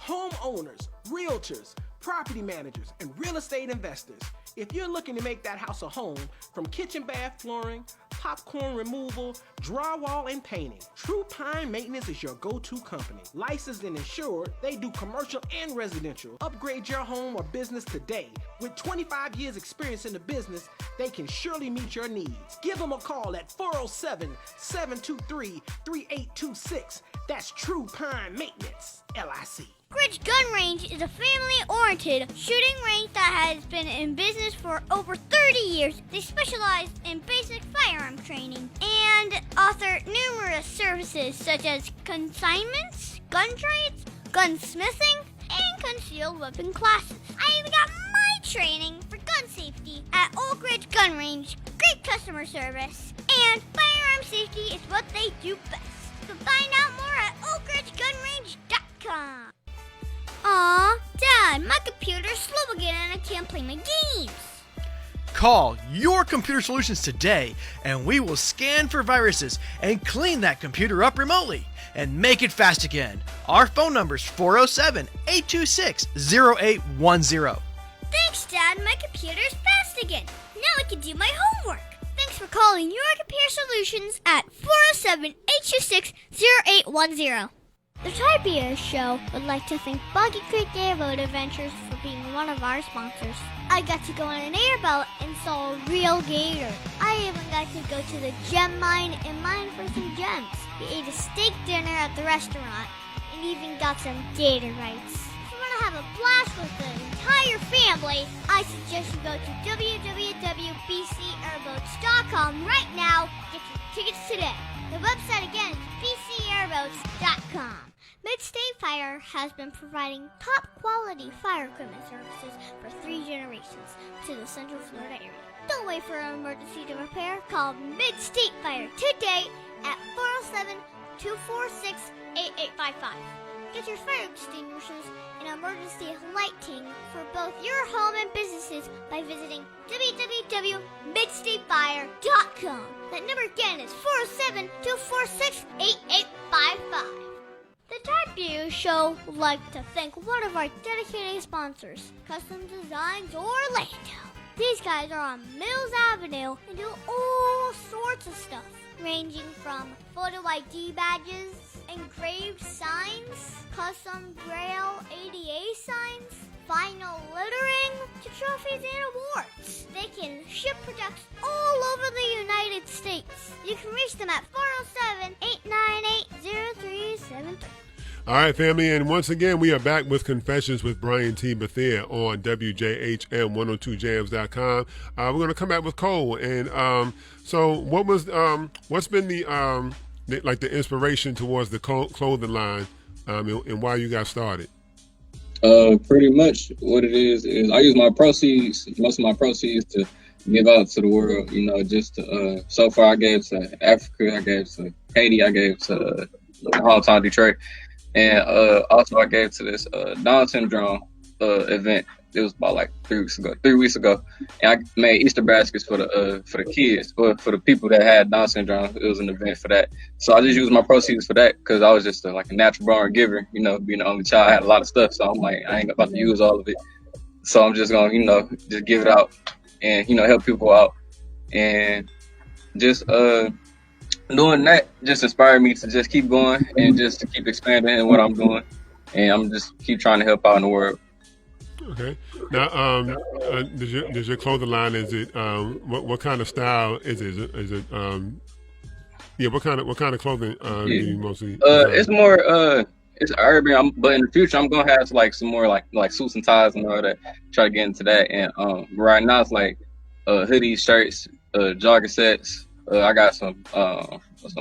Homeowners, realtors, property managers, and real estate investors. If you're looking to make that house a home, from kitchen bath flooring, popcorn removal, drywall, and painting, True Pine Maintenance is your go-to company. Licensed and insured, they do commercial and residential. Upgrade your home or business today With 25 years experience in the business, they can surely meet your needs. Give them a call at 407-723-3826. That's True Pine Maintenance, LIC. Oak Ridge Gun Range is a family-oriented shooting range that has been in business for over 30 years. They specialize in basic firearm training and offer numerous services such as consignments, gun trades, gunsmithing, and concealed weapon classes. I even got my training for gun safety at Oak Ridge Gun Range. Great customer service, and firearm safety is what they do best. So find out more at oakridgegunrange.com. Aw, Dad, my computer's slow again and I can't play my games. Call Your Computer Solutions today and we will scan for viruses and clean that computer up remotely and make it fast again. Our phone number is 407-826-0810. Thanks, Dad. My computer's fast again. Now I can do my homework. Thanks for calling Your Computer Solutions at 407-826-0810. The Tide Show would like to thank Boggy Creek Airboat Adventures for being one of our sponsors. I got to go on an airboat and saw a real gator. I even got to go to the gem mine and mine for some gems. We ate a steak dinner at the restaurant and even got some gator rights. If you want to have a blast with the entire family, I suggest you go to www.bcairboats.com right now. Get your tickets today. The website again is bcairboats.com. Mid-State Fire has been providing top-quality fire equipment services for 3 generations to the Central Florida area. Don't wait for an emergency to repair. Call Mid-State Fire today at 407-246-8855. Get your fire extinguishers and emergency lighting for both your home and businesses by visiting www.midstatefire.com. That number again is 407-246-8855. The Tide View Show would like to thank one of our dedicated sponsors, Custom Designs Orlando. These guys are on Mills Avenue and do all sorts of stuff, ranging from photo ID badges, engraved signs, custom Braille ADA signs, vinyl lettering, to trophies and awards. They can ship products all over the United States. You can reach them at 407-898-0373. All right, family, and once again, we are back with Confessions with Brian T. Bethea on WJHM102jams.com. We're going to come back with Cole, and so what's been the inspiration towards the clothing line, and why you got started? Pretty much what it is I use my proceeds, most of my proceeds, to give out to the world. You know, just so far I gave to Africa, I gave to Haiti, I gave to Hometown Detroit. And also I gave to this Down syndrome event. It was about like 3 weeks ago. And I made Easter baskets for the kids, or for the people that had Down syndrome. It was an event for that. So I just used my proceeds for that because I was just a natural born giver. You know, being the only child, I had a lot of stuff. So I'm like, I ain't about to use all of it. So I'm just gonna, just give it out and, help people out. And just doing that just inspired me to just keep going and just to keep expanding in what I'm doing. And I'm just keep trying to help out in the world. Okay. Now, does your clothing line, is it what kind of style is it? Is it what kind of clothing do you mostly design? It's more it's urban, but in the future I'm gonna have some more like suits and ties and all that. Try to get into that. And right now it's like hoodies, shirts, jogger sets. I got some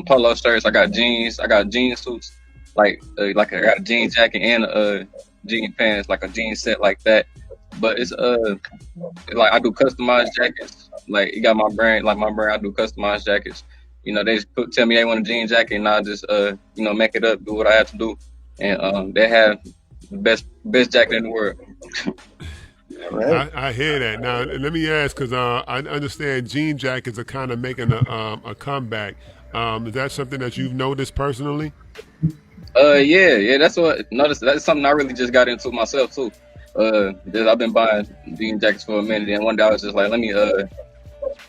polo shirts. I got jeans. I got jean suits. I got a jean jacket and jean pants, like a jean set like that. But it's I do customized jackets. Like you got my brand, I do customized jackets. They just tell me they want a jean jacket, and I just make it up, do what I have to do, and they have the best jacket in the world. Right. I hear that. Now, let me ask, because I understand jean jackets are kind of making a comeback. Is that something that you've noticed personally? Yeah. That's something I really just got into myself too. I've been buying jean jackets for a minute, and one day I was just like, let me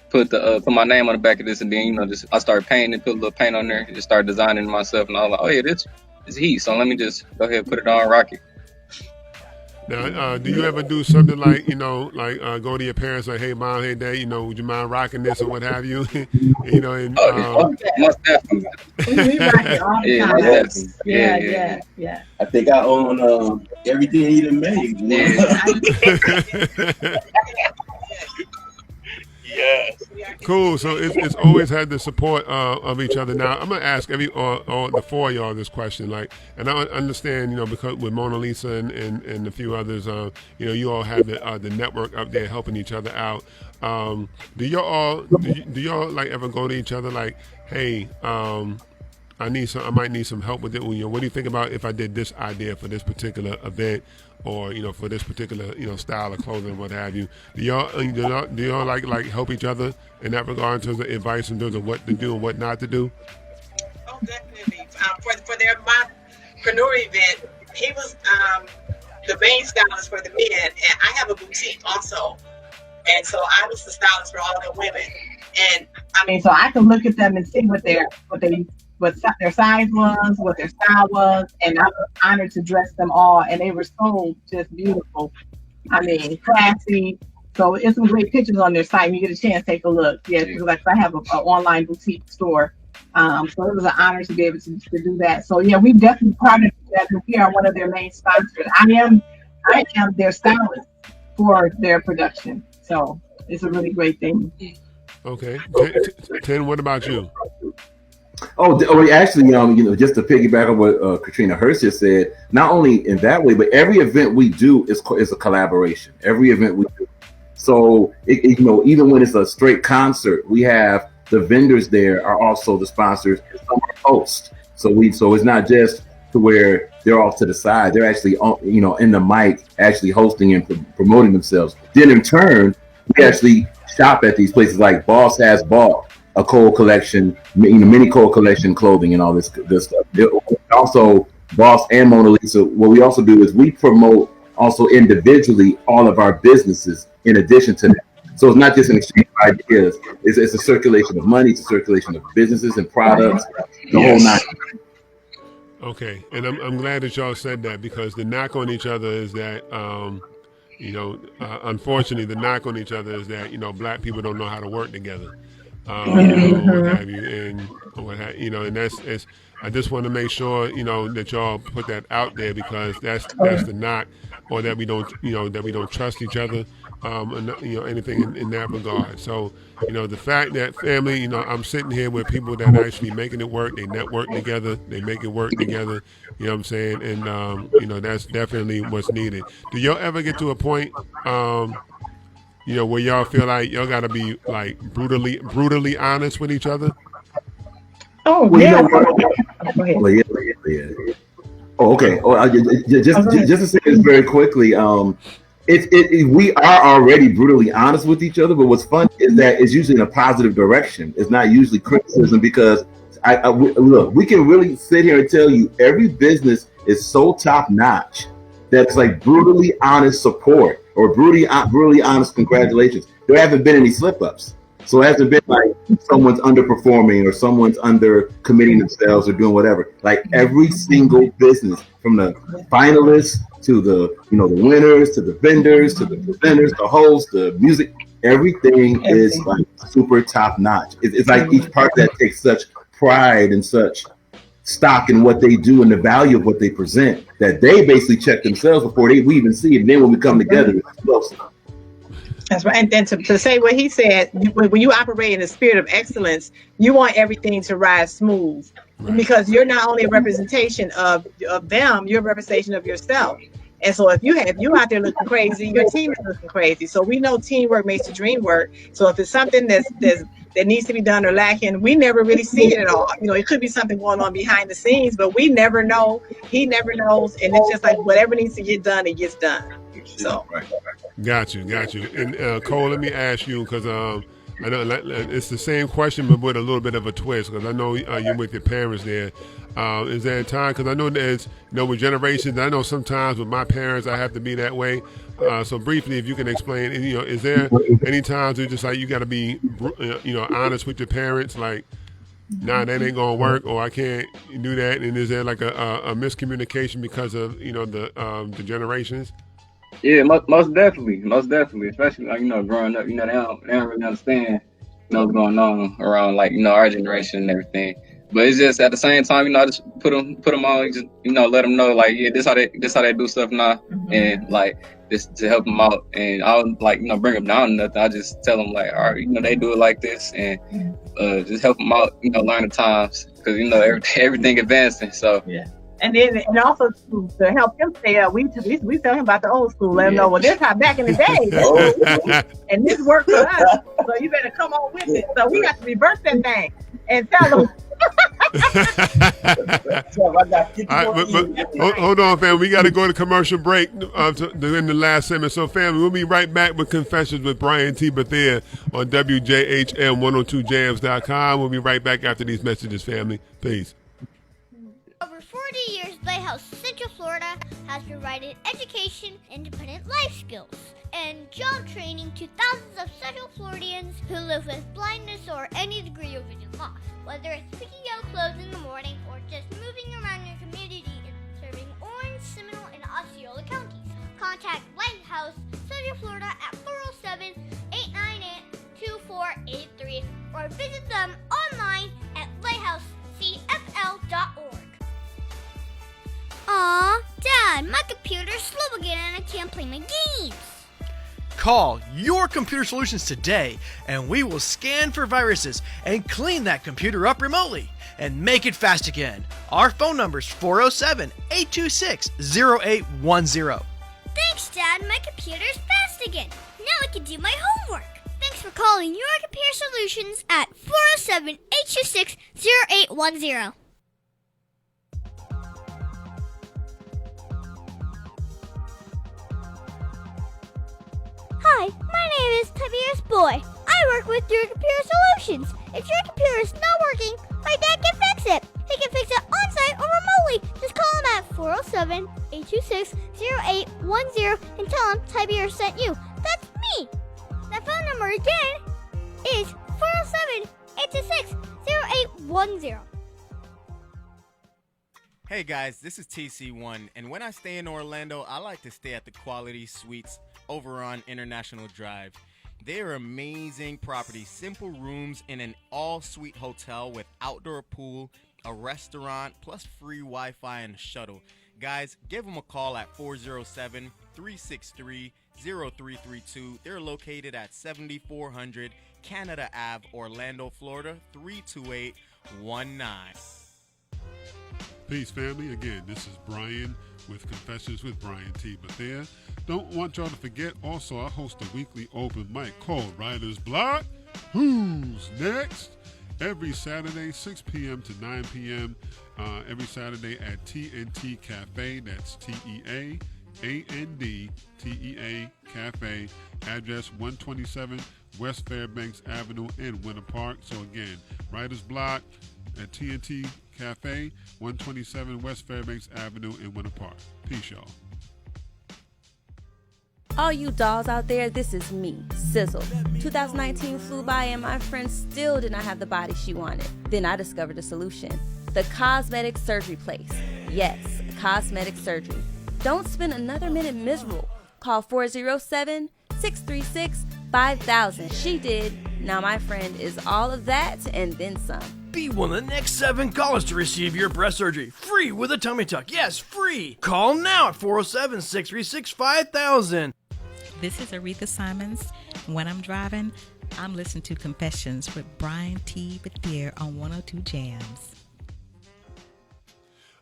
put my name on the back of this, and then I started painting, put a little paint on there, just started designing it myself, and I was like, oh yeah, this is heat, so let me just go ahead and put it on, rock it. Now, do you ever do something like, go to your parents like, hey, mom, hey, dad, would you mind rocking this or what have you? And Most definitely. We rock it all the Yeah, time. most definitely. Yeah. I think I own everything he done made. Yes. Cool. So it's always had the support of each other. Now I'm gonna ask all the four of y'all this question. And I understand, because with Mona Lisa and a few others, you all have the network up there helping each other out. Do y'all like ever go to each other like, hey, I might need some help with it. What do you think about if I did this idea for this particular event, or for this particular style of clothing, what have you? Do y'all like help each other in that regard in terms of advice in terms of what to do and what not to do? Oh, definitely. For their mompreneur event, he was the main stylist for the men, and I have a boutique also, and so I was the stylist for all the women. And I mean, so I could look at them and see what their size was, what their style was, and I was honored to dress them all, and they were so just beautiful. I mean, classy. So it's some great pictures on their site. When you get a chance, take a look. Yeah, because like I have an online boutique store. So it was an honor to be able to do that. So yeah, we definitely partnered together. We are one of their main sponsors. I am their stylist for their production. So it's a really great thing. Okay. Ten, what about you? Actually, just to piggyback on what Catrina Hurst just said, not only in that way, but every event we do is a collaboration. Every event we do. So, even when it's a straight concert, we have the vendors there are also the sponsors and some are hosts. So it's not just to where they're off to the side. They're actually, in the mic, actually hosting and promoting themselves. Then in turn, we actually shop at these places. Like Boss has bought a Cole collection, mini Cole collection clothing and all this stuff. Also, Boss and Mona Lisa, what we also do is we promote also individually all of our businesses in addition to that. So it's not just an exchange of ideas. It's a circulation of money, it's a circulation of businesses and products, the whole nine. Okay, and I'm glad that y'all said that, because the knock on each other is that, unfortunately, the knock on each other is that, black people don't know how to work together. What have you, and that's I just want to make sure that y'all put that out there, because that's the knock, or that we don't trust each other, and, anything in that regard. So the fact that family, I'm sitting here with people that are actually making it work. They network together, they make it work together. You know what I'm saying? And that's definitely what's needed. Do y'all ever get to a point? Where y'all feel like y'all gotta be like brutally honest with each other? Oh, well, yeah. Go ahead. Well, yeah. Oh, okay. Just to say this very quickly, we are already brutally honest with each other, but what's fun is that it's usually in a positive direction. It's not usually criticism, because look, we can really sit here and tell you every business is so top notch that it's like brutally honest support or brutally honest congratulations. There haven't been any slip ups. So it hasn't been like someone's underperforming or someone's under committing themselves or doing whatever. Like every single business, from the finalists to the the winners to the vendors to the presenters, the hosts, the music, everything is like super top notch. It's like each part that takes such pride and such stock in what they do and the value of what they present that they basically check themselves before we even see it. And then when we come together, it's close. That's right. And then to say what he said, when you operate in the spirit of excellence, you want everything to ride smooth, because you're not only a representation of them, you're a representation of yourself. And so if you out there looking crazy, your team is looking crazy. So we know teamwork makes the dream work. So if it's something that needs to be done or lacking, we never really see it at all. It could be something going on behind the scenes, but we never know. He never knows. And it's just like whatever needs to get done, it gets done. So. Got you. And Cole, let me ask you, because I know it's the same question, but with a little bit of a twist, because I know you're with your parents there. Is there a time, because I know there's, with generations, I know sometimes with my parents, I have to be that way. So briefly, if you can explain, is there any times where just like you got to be, honest with your parents, like, nah, that ain't gonna work, or I can't do that, and is there like a miscommunication because of the generations? Yeah, most definitely, especially like, growing up, they don't really understand, what's going on around like our generation and everything. But it's just at the same time, I just put them on, just let them know like, yeah, this how they do stuff now, and like this to help them out. And I don't like bring them down or nothing. I just tell them like, all right, they do it like this, and just help them out, learn the times, because everything advancing. So yeah. And then, and also to help him stay up, we tell him about the old school. Let him know, well, this how back in the day, and this worked for us. So you better come on with it. So we got to reverse that thing and tell them. Hold on, fam. We got to go to commercial break in the last segment. So, family, we'll be right back with Confessions with Brian T. Bethea on WJHM102jams.com. We'll be right back after these messages, family. Peace. Over 40 years, Lighthouse Central Florida has provided education, independent life skills, and job training to thousands of Central Floridians who live with blindness or any degree of vision loss. Whether it's picking out clothes in the morning or just moving around your community and serving Orange, Seminole, and Osceola counties, contact Lighthouse Central Florida at 407-898-2483 or visit them online at lighthousecfl.org. Aw, Dad, my computer's slow again and I can't play my games. Call Your Computer Solutions today, and we will scan for viruses and clean that computer up remotely and make it fast again. Our phone number is 407-826-0810. Thanks, Dad. My computer's fast again. Now I can do my homework. Thanks for calling Your Computer Solutions at 407-826-0810. Hi, my name is Tiberius Boy. I work with Your Computer Solutions. If your computer is not working, my dad can fix it. He can fix it on-site or remotely. Just call him at 407-826-0810 and tell him Tiberius sent you. That's me. The phone number again is 407-826-0810. Hey guys, this is TC1, and when I stay in Orlando, I like to stay at the Quality Suites over on International Drive. They are amazing properties, simple rooms in an all-suite hotel with outdoor pool, a restaurant, plus free Wi-Fi and a shuttle. Guys, give them a call at 407-363-0332. They're located at 7400 Canada Ave, Orlando, Florida, 32819. Peace, family. Again, this is Brian with Confessions with Brian T. Bethea. Don't want y'all to forget, also, I host a weekly open mic called Writer's Block. Who's next? Every Saturday, 6 p.m. to 9 p.m. Every Saturday at TNT Cafe. That's TEAANDTEA Cafe. Address 127 West Fairbanks Avenue in Winter Park. So again, Writer's Block at TNT Cafe, 127 West Fairbanks Avenue in Winter Park. Peace, y'all. All you dolls out there, this is me, Sizzle. 2019 flew by and my friend still did not have the body she wanted. Then I discovered a solution. The cosmetic surgery place. Yes, cosmetic surgery. Don't spend another minute miserable. Call 407-636-5000. She did. Now my friend is all of that and then some. Be one of the next 7 callers to receive your breast surgery. Free with a tummy tuck. Yes, free. Call now at 407-636-5000. This is Aretha Simons. When I'm driving, I'm listening to Confessions with Brian T. Bethea on 102 Jams.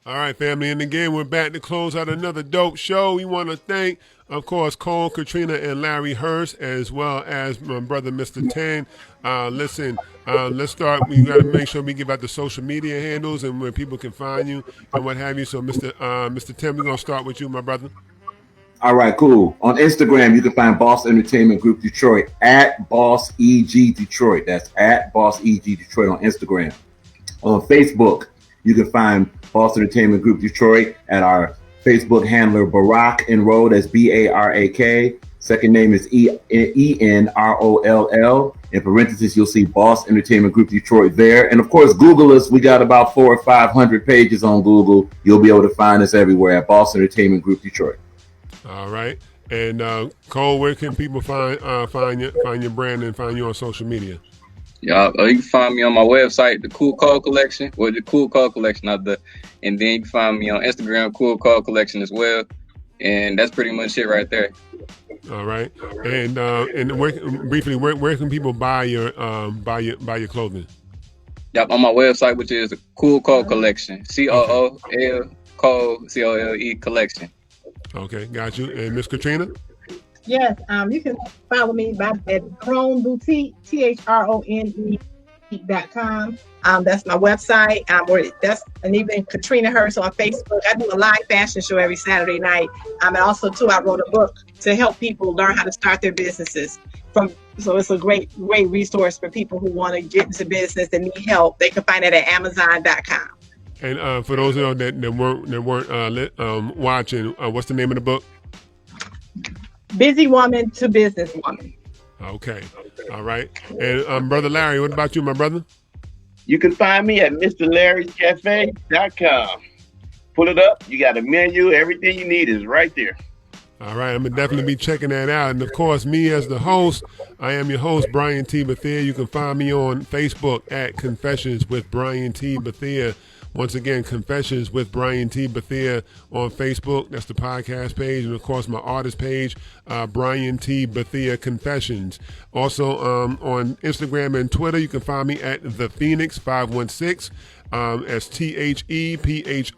All right, family, and again, we're back to close out another dope show. We want to thank, of course, Cole, Catrina, and Larry Hurst, as well as my brother, Mr. Tan. Listen, let's start. We got to make sure we give out the social media handles and where people can find you and what have you. So, Mr. Tan, we're going to start with you, my brother. All right, cool. On Instagram, you can find Boss Entertainment Group Detroit at Boss EG Detroit. That's at Boss EG Detroit on Instagram. On Facebook, you can find Boss Entertainment Group Detroit at our Facebook handler, Barack Enroll. That's BARAK. Second name is ENROLL. In parentheses, you'll see Boss Entertainment Group Detroit there. And of course, Google us. We got about 400 or 500 pages on Google. You'll be able to find us everywhere at Boss Entertainment Group Detroit. All right. And Cole, where can people find your brand and find you on social media? Yeah, you can find me on my website, the Cool Code Collection, or the Cool Code Collection, and then you can find me on Instagram, Cool Code Collection as well. And that's pretty much it right there. All right. And briefly, where can people buy your clothing? Yep, on my website, which is Cool Code Collection, COOL Code COLE Collection. Okay, got you. And Miss Catrina? Yes, you can follow me at Crone Boutique, THRONE.com. That's my website. And even Catrina Hurst on Facebook. I do a live fashion show every Saturday night. And also too, I wrote a book to help people learn how to start their businesses. So it's a great resource for people who want to get into business and need help. They can find it at Amazon.com. And for those of you that weren't watching, what's the name of the book? Busy Woman to Business Woman. Okay. All right. And Brother Larry, what about you, my brother? You can find me at MrLarry'sCafe.com. Pull it up. You got a menu. Everything you need is right there. All right, I'm going to definitely be checking that out. And, of course, me as the host, I am your host, Brian T. Bethea. You can find me on Facebook at Confessions with Brian T. Bethea. Once again, Confessions with Brian T. Bethea on Facebook. That's the podcast page. And, of course, my artist page, Brian T. Bethea Confessions. Also, on Instagram and Twitter, you can find me at The Phoenix 516. As THEPHOENIX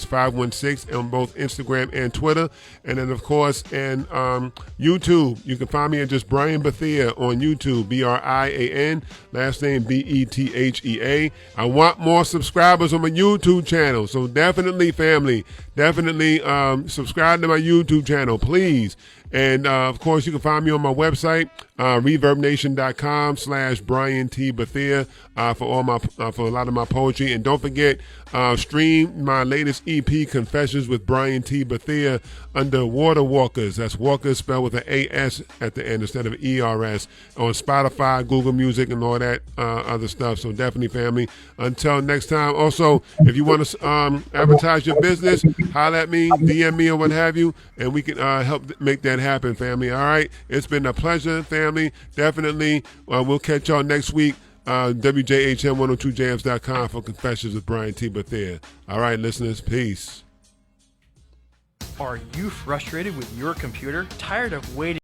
516 on both Instagram and Twitter. And then, of course, and YouTube. You can find me at just Brian Bethea on YouTube, BRIAN, last name BETHEA. I want more subscribers on my YouTube channel. So definitely, family, subscribe to my YouTube channel, please. And, of course, you can find me on my website, ReverbNation.com/Brian T. Bethea for a lot of my poetry. And don't forget, stream my latest EP, Confessions with Brian T. Bethea, under Water Walkers. That's Walkers spelled with an A-S at the end instead of E-R-S, on Spotify, Google Music, and all that other stuff. So definitely, family. Until next time. Also, if you want to advertise your business, holler at me, DM me, or what have you, and we can help make that happen, family. All right? It's been a pleasure, family. Definitely. We'll catch y'all next week. WJHM102jams.com for Confessions with Brian T. Bethea. All right, listeners, peace. Are you frustrated with your computer? Tired of waiting?